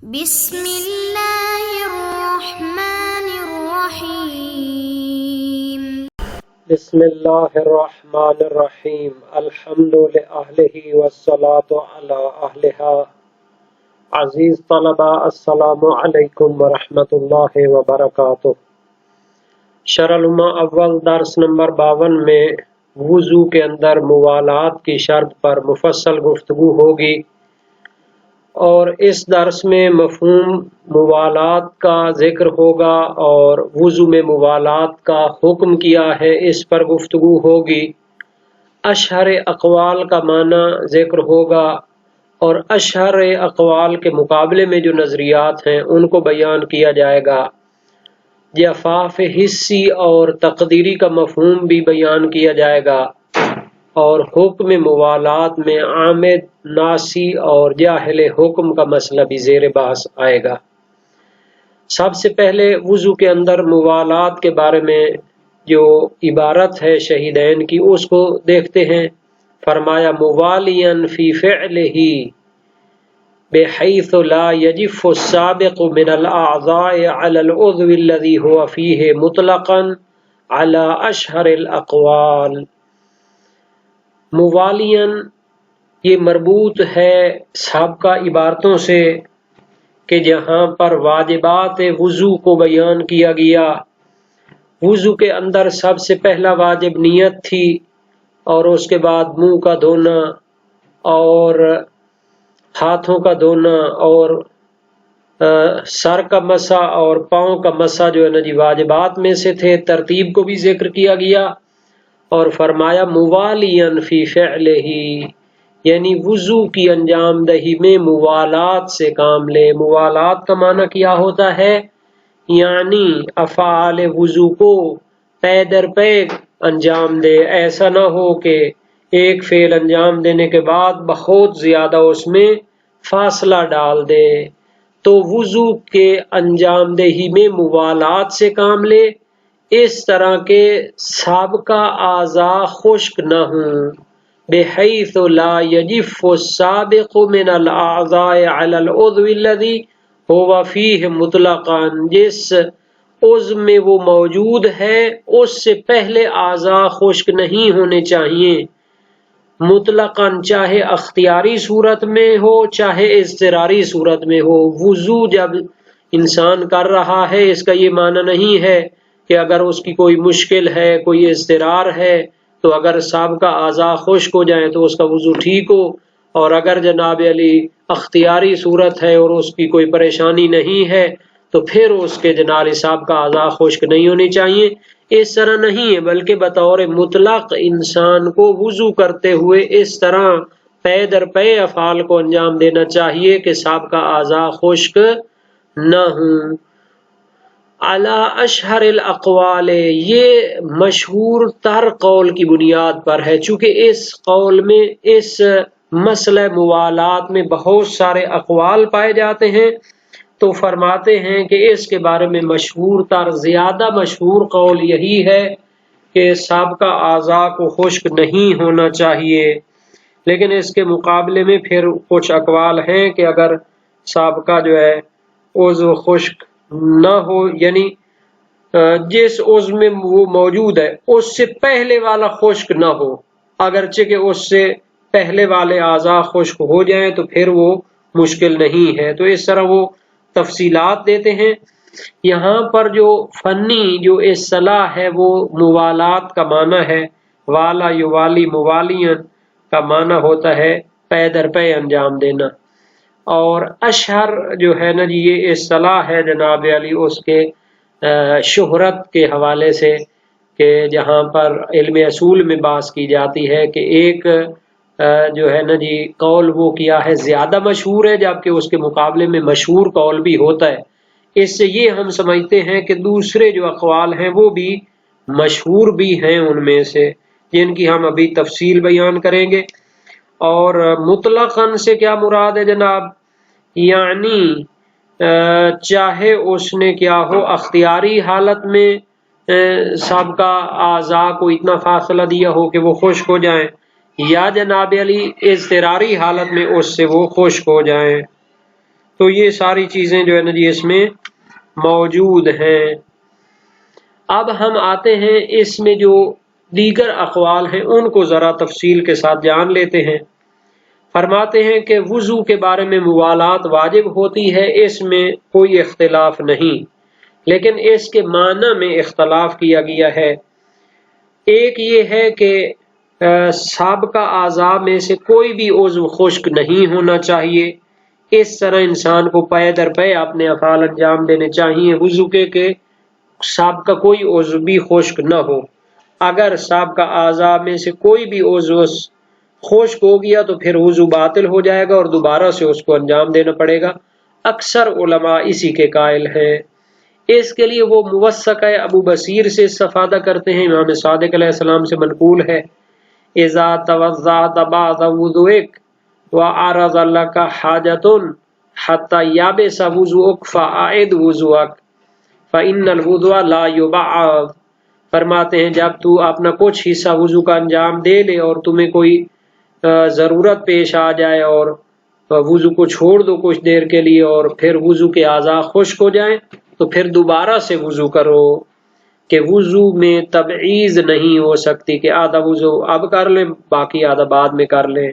بسم اللہ الرحمن الرحیم بسم اللہ الرحمن الرحیم الحمد لأہلہ والصلاة علی اہلہا۔ عزیز طلباء السلام علیکم ورحمۃ اللہ وبرکاتہ۔ شرح الامہ اول درس نمبر 52 میں وضو کے اندر موالات کی شرط پر مفصل گفتگو ہوگی، اور اس درس میں مفہوم موالات کا ذکر ہوگا اور وضو میں موالات کا حکم کیا ہے اس پر گفتگو ہوگی۔ اشہر اقوال کا معنی ذکر ہوگا اور اشہر اقوال کے مقابلے میں جو نظریات ہیں ان کو بیان کیا جائے گا۔ جفاف حسی اور تقدیری کا مفہوم بھی بیان کیا جائے گا، اور حکم موالات میں عامد، ناسی اور جاہل حکم کا مسئلہ بھی زیر بحث آئے گا۔ سب سے پہلے وضو کے اندر موالات کے بارے میں جو عبارت ہے شہیدین کی اس کو دیکھتے ہیں۔ فرمایا موالین فی فعلہ بحیث لا یجف السابق من الاعضاء علی العضو الذی هو فیہ مطلقا علی اشہر الاقوال۔ موالین یہ مربوط ہے سابقہ عبارتوں سے کہ جہاں پر واجبات وضو کو بیان کیا گیا۔ وضو کے اندر سب سے پہلا واجب نیت تھی، اور اس کے بعد منہ کا دھونا اور ہاتھوں کا دھونا اور سر کا مسح اور پاؤں کا مسح جو ہے نا جی واجبات میں سے تھے۔ ترتیب کو بھی ذکر کیا گیا اور فرمایا موالین فی فعلہ، یعنی وضو کی انجام دہی میں موالات سے کام لے۔ موالات کا معنی کیا ہوتا ہے؟ یعنی افعال وضو کو پے در پے انجام دے۔ ایسا نہ ہو کہ ایک فعل انجام دینے کے بعد بہت زیادہ اس میں فاصلہ ڈال دے۔ تو وضو کے انجام دہی میں موالات سے کام لے، اس طرح کے سابقہ اعضاء خشک نہ ہوں۔ بحیث لا یجف السابق من الاعضاء علی العضو الذی هو فیہ مطلقا، جس عضو میں وہ موجود ہے اس سے پہلے اعضاء خشک نہیں ہونے چاہیے، مطلقاً، چاہے اختیاری صورت میں ہو چاہے اضطراری صورت میں ہو۔ وضو جب انسان کر رہا ہے اس کا یہ معنی نہیں ہے کہ اگر اس کی کوئی مشکل ہے، کوئی اضطرار ہے، تو اگر سابقہ اعضاء خشک ہو جائیں تو اس کا وضو ٹھیک ہو، اور اگر جناب علی اختیاری صورت ہے اور اس کی کوئی پریشانی نہیں ہے تو پھر اس کے جناب سابقہ اعضاء خشک نہیں ہونی چاہیے۔ اس طرح نہیں ہے، بلکہ بطور مطلق انسان کو وضو کرتے ہوئے اس طرح پے در پے افعال کو انجام دینا چاہیے کہ سابقہ اعضاء خشک نہ ہوں۔ علی اشہر الاقوال، یہ مشہور تر قول کی بنیاد پر ہے، چونکہ اس قول میں اس مسئلہ موالات میں بہت سارے اقوال پائے جاتے ہیں، تو فرماتے ہیں کہ اس کے بارے میں مشہور تر، زیادہ مشہور قول یہی ہے کہ سابقہ اعضاء کو خشک نہیں ہونا چاہیے۔ لیکن اس کے مقابلے میں پھر کچھ اقوال ہیں کہ اگر سابقہ جو ہے عضو خشک نہ ہو، یعنی جس عضو میں وہ موجود ہے اس سے پہلے والا خشک نہ ہو، اگرچہ کہ اس سے پہلے والے اعضاء خشک ہو جائیں تو پھر وہ مشکل نہیں ہے۔ تو اس طرح وہ تفصیلات دیتے ہیں۔ یہاں پر جو فنی جو اصطلاح ہے وہ موالات کا معنی ہے، والا یوالی موالین کا معنی ہوتا ہے پے در پے انجام دینا، اور اشہر جو ہے نا جی یہ اصطلاح ہے جناب علی اس کے شہرت کے حوالے سے، کہ جہاں پر علم اصول میں بحث کی جاتی ہے کہ ایک جو ہے نا جی قول وہ کیا ہے زیادہ مشہور ہے، جبکہ اس کے مقابلے میں مشہور قول بھی ہوتا ہے۔ اس سے یہ ہم سمجھتے ہیں کہ دوسرے جو اقوال ہیں وہ بھی مشہور بھی ہیں ان میں سے، جن کی ہم ابھی تفصیل بیان کریں گے۔ اور مطلقاً سے کیا مراد ہے جناب؟ یعنی چاہے اس نے کیا ہو اختیاری حالت میں سابقہ اعضاء کو اتنا فاصلہ دیا ہو کہ وہ خشک ہو جائیں، یا جناب علی اضطراری حالت میں اس سے وہ خشک ہو جائیں۔ تو یہ ساری چیزیں جو ہے نا جی اس میں موجود ہیں۔ اب ہم آتے ہیں اس میں جو دیگر اقوال ہیں ان کو ذرا تفصیل کے ساتھ جان لیتے ہیں۔ فرماتے ہیں کہ وضو کے بارے میں موالات واجب ہوتی ہے، اس میں کوئی اختلاف نہیں، لیکن اس کے معنی میں اختلاف کیا گیا ہے۔ ایک یہ ہے کہ سابقہ اعضاء میں سے کوئی بھی عضو خشک نہیں ہونا چاہیے، اس طرح انسان کو پے در پے اپنے افعال انجام دینے چاہیے وضو کے کہ سابقہ کوئی عضو بھی خشک نہ ہو۔ اگر سابقہ اعضاء میں سے کوئی بھی عضو خشک ہو گیا تو پھر وضو باطل ہو جائے گا اور دوبارہ سے اس کو انجام دینا پڑے گا۔ اکثر علماء اسی کے قائل ہیں۔ اس کے لیے وہ موثق ابو بصیر سے استفادہ کرتے ہیں، امام صادق علیہ السلام سے منقول ہے، اذا توضأت بعد وضوئک وعرض لک حاجۃ حتی یبس وضوءک فاعد وضوءک فإن الوضوء لا یبعد۔ فرماتے ہیں جب تو اپنا کچھ حصہ وضو کا انجام دے لے اور تمہیں کوئی ضرورت پیش آ جائے اور وضو کو چھوڑ دو کچھ دیر کے لیے اور پھر وضو کے اعضاء خشک ہو جائیں تو پھر دوبارہ سے وضو کرو، کہ وضو میں تبعیض نہیں ہو سکتی کہ آدھا وضو اب کر لیں باقی آدھا بعد میں کر لیں۔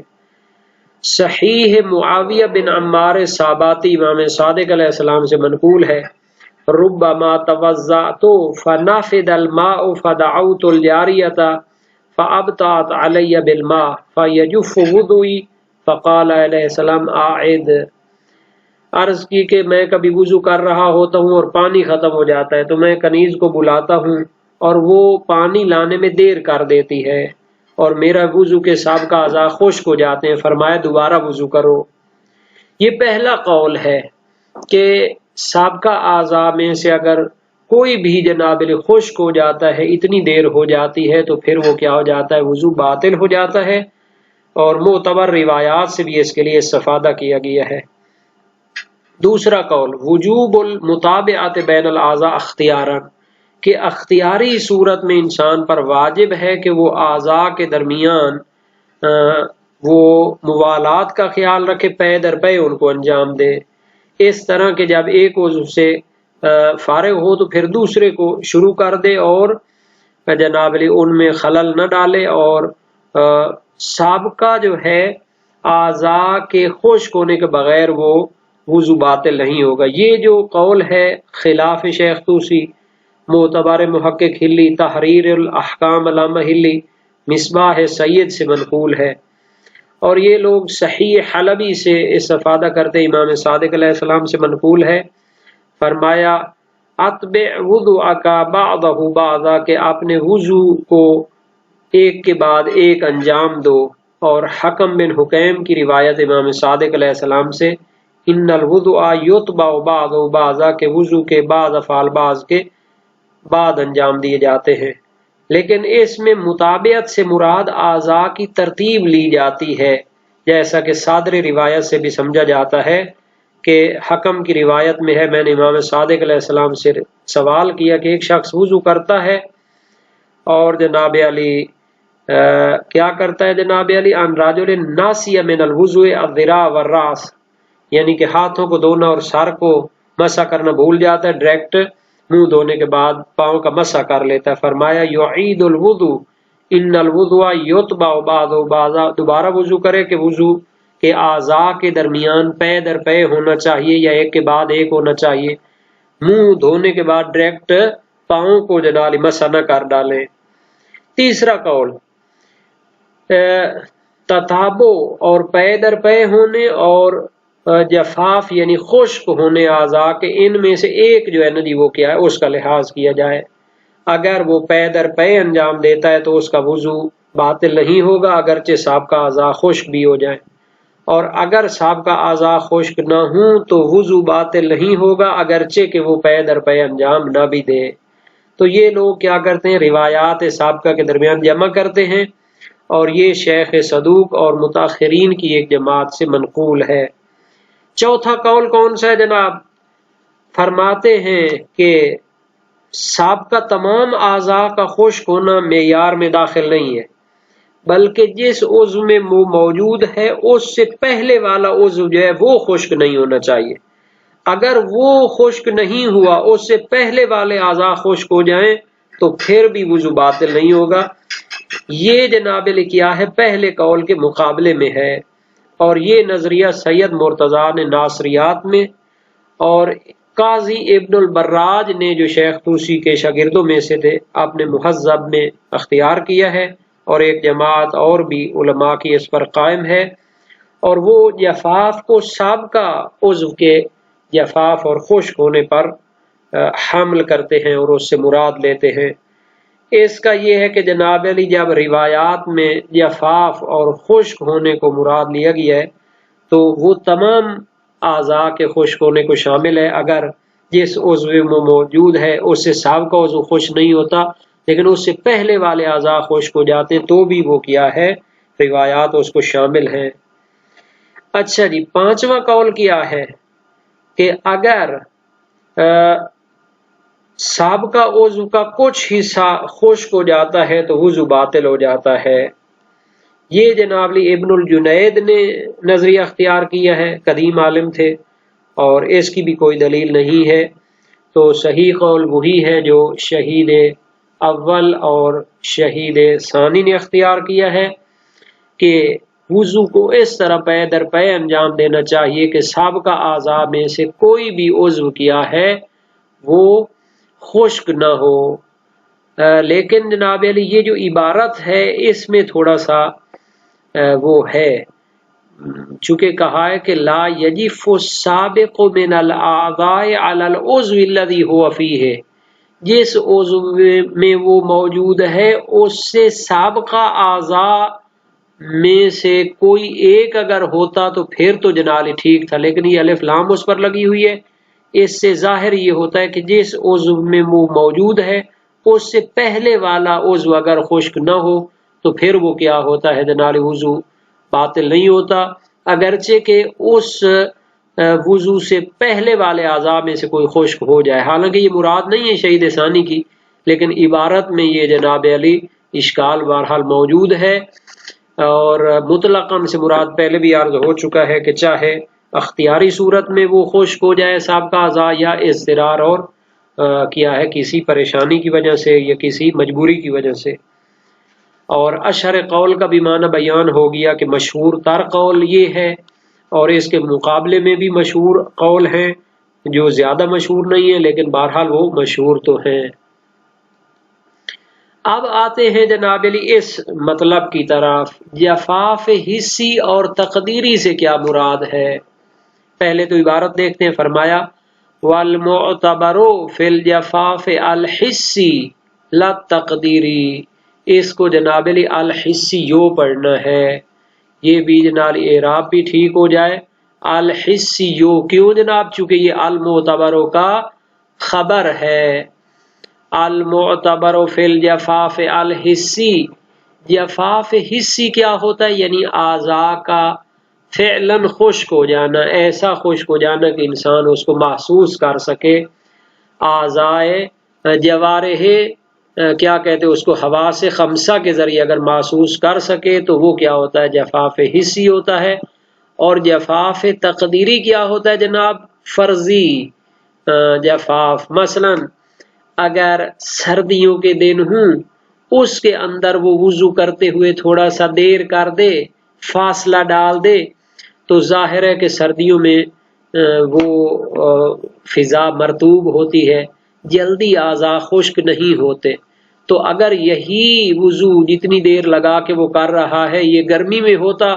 صحیح معاویہ بن عمار صاباتی امام صادق علیہ السلام سے منقول ہے، ربما توضأت فنفد الماء فدعوت الجاریۃ فابطأت علی بالماء فیجف وضوئی فقال علیہ السلام اعد۔ عرض کی کہ میں کبھی وضو کر رہا ہوتا ہوں اور پانی ختم ہو جاتا ہے تو میں کنیز کو بلاتا ہوں اور وہ پانی لانے میں دیر کر دیتی ہے اور میرا وضو کے سابقہ اعضاء خشک ہو جاتے ہیں، فرمایا دوبارہ وضو کرو۔ یہ پہلا قول ہے کہ سابقہ اعضاء میں سے اگر کوئی بھی جناب خشک ہو جاتا ہے، اتنی دیر ہو جاتی ہے تو پھر وہ کیا ہو جاتا ہے، وضو باطل ہو جاتا ہے، اور معتبر روایات سے بھی اس کے لیے استفادہ کیا گیا ہے۔ دوسرا قول وجوب المتابعت بین الاعضاء اختیارا، کہ اختیاری صورت میں انسان پر واجب ہے کہ وہ اعضاء کے درمیان وہ موالات کا خیال رکھے، پے در پے ان کو انجام دے، اس طرح کہ جب ایک عضو سے فارغ ہو تو پھر دوسرے کو شروع کر دے اور جناب ان میں خلل نہ ڈالے، اور سابقہ جو ہے اعضاء کے خشک ہونے کے بغیر وہ وضو باطل نہیں ہوگا۔ یہ جو قول ہے خلاف شیخ طوسی، معتبر محقق ہلی، تحریر الاحکام علامہ ہلی، مصباح سید سے منقول ہے، اور یہ لوگ صحیح حلبی سے استفادہ کرتے امام صادق علیہ السلام سے منقول ہے، فرمایا اتبع وضوءک بعضہ بعضا، کہ اپنے وضو کو ایک کے بعد ایک انجام دو۔ اور حکم بن حکیم کی روایت امام صادق علیہ السلام سے ان الوضوء یتبع بعضہ بعضا، کہ وضو کے بعض افعال بعض کے بعد انجام دیے جاتے ہیں، لیکن اس میں مطابعت سے مراد اعضاء کی ترتیب لی جاتی ہے، جیسا کہ صادر روایت سے بھی سمجھا جاتا ہے کہ حکم کی روایت میں ہے، میں نے امام صادق علیہ السلام سے سوال کیا کہ ایک شخص وضو کرتا ہے اور جناب علی کیا کرتا ہے، جناب علی ان رجل ناسی من الوضوء الذراع والراس، یعنی کہ ہاتھوں کو دھونا اور سر کو مسح کرنا بھول جاتا ہے، ڈائریکٹ منہ دھونے کے بعد پاؤں کا مسح کر لیتا ہے۔ فرمایا یعید الوضوء ان الوضوء یتبع بعضہ بعضا، دوبارہ وضو کرے کہ وضو کے اعضاء کے درمیان پے در پے ہونا چاہیے یا ایک کے بعد ایک ہونا چاہیے، منہ دھونے کے بعد ڈائریکٹ پاؤں کو جناب مسح نہ کر ڈالیں۔ تیسرا قول تتابع اور پے در پے ہونے اور جفاف یعنی خشک ہونے اعضاء کے، ان میں سے ایک جو ہے نا جی وہ کیا ہے، اس کا لحاظ کیا جائے۔ اگر وہ پے در پے انجام دیتا ہے تو اس کا وضو باطل نہیں ہوگا اگرچہ سابقہ اعضاء خشک بھی ہو جائیں، اور اگر سابقہ اعضاء خشک نہ ہوں تو وضو باطل نہیں ہوگا اگرچہ کہ وہ پے در پے انجام نہ بھی دے۔ تو یہ لوگ کیا کرتے ہیں، روایات سابقہ کے درمیان جمع کرتے ہیں، اور یہ شیخ صدوق اور متاخرین کی ایک جماعت سے منقول ہے۔ چوتھا قول کون سا ہے جناب؟ فرماتے ہیں کہ سابقہ تمام اعضاء کا خشک ہونا معیار میں داخل نہیں ہے، بلکہ جس عضو میں وہ موجود ہے اس سے پہلے والا عضو جو ہے وہ خشک نہیں ہونا چاہیے۔ اگر وہ خشک نہیں ہوا، اس سے پہلے والے اعضاء خشک ہو جائیں تو پھر بھی وضو باطل نہیں ہوگا۔ یہ جناب علی کیا ہے، پہلے قول کے مقابلے میں ہے، اور یہ نظریہ سید مرتضیٰ نے ناصریات میں اور قاضی ابن البراج نے جو شیخ طوسی کے شاگردوں میں سے تھے اپنے مہذب میں اختیار کیا ہے، اور ایک جماعت اور بھی علماء کی اس پر قائم ہے، اور وہ جفاف کو سابقہ عضو کے جفاف اور خشک ہونے پر حمل کرتے ہیں اور اس سے مراد لیتے ہیں۔ اس کا یہ ہے کہ جناب علی جب روایات میں جفاف اور خشک ہونے کو مراد لیا گیا ہے تو وہ تمام اعضاء کے خشک ہونے کو شامل ہے۔ اگر جس عضو میں موجود ہے اس سے سابقہ عضو خشک نہیں ہوتا لیکن اس سے پہلے والے اعضاء خشک ہو جاتے ہیں تو بھی وہ کیا ہے، روایات اس کو شامل ہیں۔ اچھا جی، پانچواں قول کیا ہے کہ اگر سابقہ عضو کا کچھ حصہ خشک ہو جاتا ہے تو وضو باطل ہو جاتا ہے۔ یہ جناب علی ابن الجنید نے نظریہ اختیار کیا ہے، قدیم عالم تھے، اور اس کی بھی کوئی دلیل نہیں ہے۔ تو صحیح قول وہی ہے جو شہید اول اور شہید ثانی نے اختیار کیا ہے کہ وضو کو اس طرح پے در پے انجام دینا چاہیے کہ سابقہ اعضاء میں سے کوئی بھی عضو کیا ہے وہ خشک نہ ہو۔ لیکن جناب علی یہ جو عبارت ہے اس میں تھوڑا سا وہ ہے، چونکہ کہا ہے کہ لا یجف السابق من الاعضاء علی العضو الذی هو فیہ، جس عضو میں وہ موجود ہے اس سے سابقہ اعضاء میں سے کوئی ایک اگر ہوتا تو پھر تو جناب ٹھیک تھا، لیکن یہ الف لام اس پر لگی ہوئی ہے، اس سے ظاہر یہ ہوتا ہے کہ جس عضو میں وہ موجود ہے اس سے پہلے والا عضو اگر خشک نہ ہو تو پھر وہ کیا ہوتا ہے جناب وضو باطل نہیں ہوتا، اگرچہ کہ اس وضو سے پہلے والے اعضاء میں سے کوئی خشک ہو جائے۔ حالانکہ یہ مراد نہیں ہے شہید ثانی کی، لیکن عبارت میں یہ جناب علی اشکال بہرحال موجود ہے، اور مطلقاً سے مراد پہلے بھی عرض ہو چکا ہے کہ چاہے اختیاری صورت میں وہ خشک ہو جائے سابقہ اعضاء، یا اضطرار اور کیا ہے کسی پریشانی کی وجہ سے یا کسی مجبوری کی وجہ سے۔ اور اشہر قول کا بھی معنی بیان ہو گیا کہ مشہور تر قول یہ ہے، اور اس کے مقابلے میں بھی مشہور قول ہیں جو زیادہ مشہور نہیں ہیں لیکن بہرحال وہ مشہور تو ہیں۔ اب آتے ہیں جناب علی اس مطلب کی طرف، جفاف حسی اور تقدیری سے کیا مراد ہے۔ پہلے تو عبارت دیکھتے ہیں، فرمایا والمعتبر فی الجفاف الحسی لا تقدیری، اس کو جناب علی الحسیو پڑھنا ہے، یہ بھی جناب اعراب بھی ٹھیک ہو جائے الحسیو، کیوں جناب؟ چونکہ یہ المعتبر کا خبر ہے۔ المعتبر فی الجفاف الحسی، جفاف حسی کیا ہوتا ہے؟ یعنی اعضاء کا فعلاً خشک ہو جانا، ایسا خشک ہو جانا کہ انسان اس کو محسوس کر سکے۔ اعضاء جوارح کیا کہتے ہیں اس کو، حواس خمسہ کے ذریعے اگر محسوس کر سکے تو وہ کیا ہوتا ہے؟ جفاف حسی ہوتا ہے۔ اور جفاف تقدیری کیا ہوتا ہے جناب؟ فرضی جفاف، مثلاً اگر سردیوں کے دن ہوں اس کے اندر وہ وضو کرتے ہوئے تھوڑا سا دیر کر دے، فاصلہ ڈال دے، تو ظاہر ہے کہ سردیوں میں وہ فضا مرطوب ہوتی ہے، جلدی اعضاء خشک نہیں ہوتے، تو اگر یہی وضو جتنی دیر لگا کے وہ کر رہا ہے یہ گرمی میں ہوتا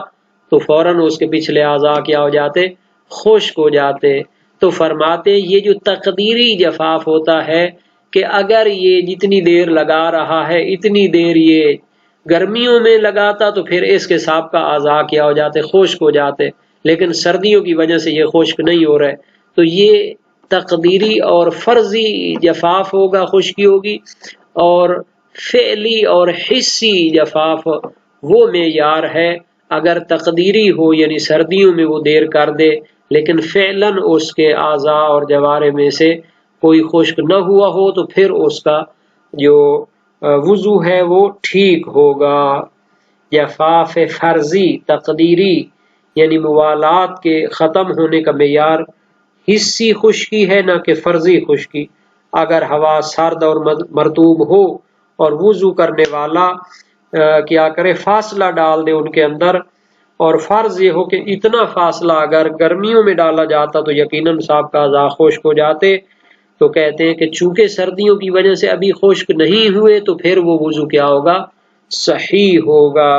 تو فوراً اس کے پچھلے اعضاء کیا ہو جاتے؟ خشک ہو جاتے۔ تو فرماتے یہ جو تقدیری جفاف ہوتا ہے کہ اگر یہ جتنی دیر لگا رہا ہے اتنی دیر یہ گرمیوں میں لگاتا تو پھر اس کے سابقہ اعضاء کیا ہو جاتے؟ خشک ہو جاتے، لیکن سردیوں کی وجہ سے یہ خشک نہیں ہو رہے، تو یہ تقدیری اور فرضی جفاف ہوگا، خشکی ہوگی، اور فعلی اور حسی جفاف وہ معیار ہے۔ اگر تقدیری ہو یعنی سردیوں میں وہ دیر کر دے لیکن فعلاً اس کے اعضاء اور جوارح میں سے کوئی خشک نہ ہوا ہو تو پھر اس کا جو وضو ہے وہ ٹھیک ہوگا۔ جفاف فرضی تقدیری یعنی موالات کے ختم ہونے کا معیار حصی خشکی ہے نہ کہ فرضی خشکی۔ اگر ہوا سرد اور مرطوب ہو اور وضو کرنے والا کیا کرے فاصلہ ڈال دے ان کے اندر، اور فرض یہ ہو کہ اتنا فاصلہ اگر گرمیوں میں ڈالا جاتا تو یقیناً صاحب کا اعضاء خشک ہو جاتے، تو کہتے ہیں کہ چونکہ سردیوں کی وجہ سے ابھی خشک نہیں ہوئے تو پھر وہ وضو کیا ہوگا؟ صحیح ہوگا۔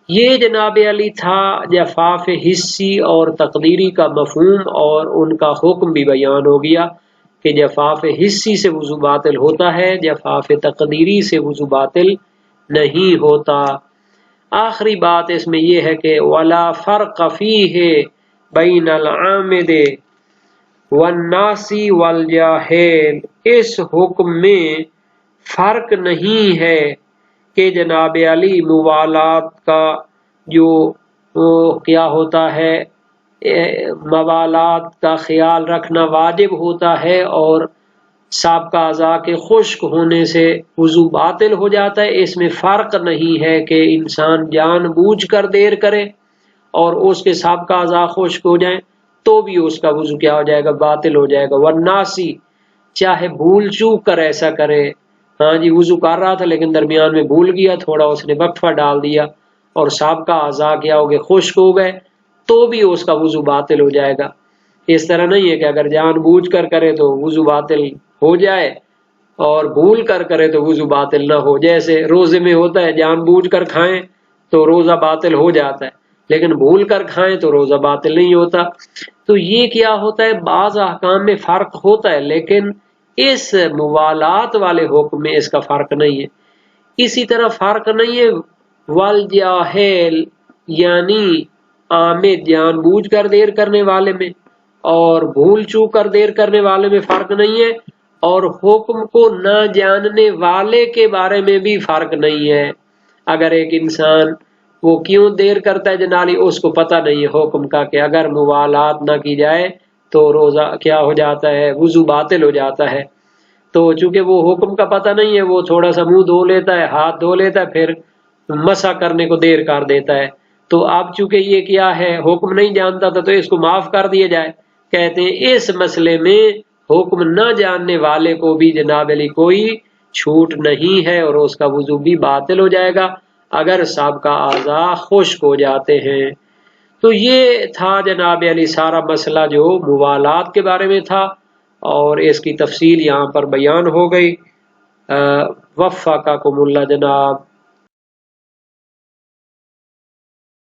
یہ جناب علی تھا جفاف حصی اور تقدیری کا مفہوم، اور ان کا حکم بھی بیان ہو گیا کہ جفاف حصی سے وضو باطل ہوتا ہے، جفاف تقدیری سے وضو باطل نہیں ہوتا۔ آخری بات اس میں یہ ہے کہ ولا فرق فیہ بین العامد والناسی والجاہل، اس حکم میں فرق نہیں ہے کہ جناب علی موالات کا جو کیا ہوتا ہے، موالات کا خیال رکھنا واجب ہوتا ہے، اور سابقہ اعضاء کے خشک ہونے سے وضو باطل ہو جاتا ہے۔ اس میں فرق نہیں ہے کہ انسان جان بوجھ کر دیر کرے اور اس کے سابقہ اعضاء خشک ہو جائیں تو بھی اس کا وضو کیا ہو جائے گا؟ باطل ہو جائے گا۔ والناسی، چاہے بھول چوک کر ایسا کرے، ہاں جی وضو کر رہا تھا لیکن درمیان میں بھول گیا، تھوڑا اس نے وقفہ ڈال دیا اور سابقہ اعضاء کیا ہو گئے؟ خشک ہو گئے، تو بھی اس کا وضو باطل ہو جائے گا۔ اس طرح نہیں ہے کہ اگر جان بوجھ کر کرے تو وضو باطل ہو جائے اور بھول کر کرے تو وضو باطل نہ ہو۔ جیسے روزے میں ہوتا ہے، جان بوجھ کر کھائیں تو روزہ باطل ہو جاتا ہے، لیکن بھول کر کھائیں تو روزہ باطل نہیں ہوتا۔ تو یہ کیا ہوتا ہے، بعض احکام میں فرق ہوتا ہے لیکن اس موالات والے حکم میں اس کا فرق نہیں ہے۔ اسی طرح فرق نہیں ہے والجاہل، یعنی عامد جان بوجھ کر دیر کرنے والے میں اور بھول چوک کر دیر کرنے والے میں فرق نہیں ہے، اور حکم کو نہ جاننے والے کے بارے میں بھی فرق نہیں ہے۔ اگر ایک انسان وہ کیوں دیر کرتا ہے جنالی، اس کو پتہ نہیں ہے حکم کا کہ اگر موالات نہ کی جائے تو روزہ کیا ہو جاتا ہے؟ وضو باطل ہو جاتا ہے۔ تو چونکہ وہ حکم کا پتہ نہیں ہے، وہ تھوڑا سا منہ دھو لیتا ہے، ہاتھ دھو لیتا ہے، پھر مسح کرنے کو دیر کر دیتا ہے۔ تو اب چونکہ یہ کیا ہے، حکم نہیں جانتا تھا تو اس کو معاف کر دیا جائے۔ کہتے ہیں اس مسئلے میں حکم نہ جاننے والے کو بھی جناب علی کوئی چھوٹ نہیں ہے، اور اس کا وضو بھی باطل ہو جائے گا اگر سابقہ اعضاء خشک ہو جاتے ہیں۔ تو یہ تھا جناب علی سارا مسئلہ جو موالات کے بارے میں تھا، اور اس کی تفصیل یہاں پر بیان ہو گئی۔ وفقکم اللہ جناب۔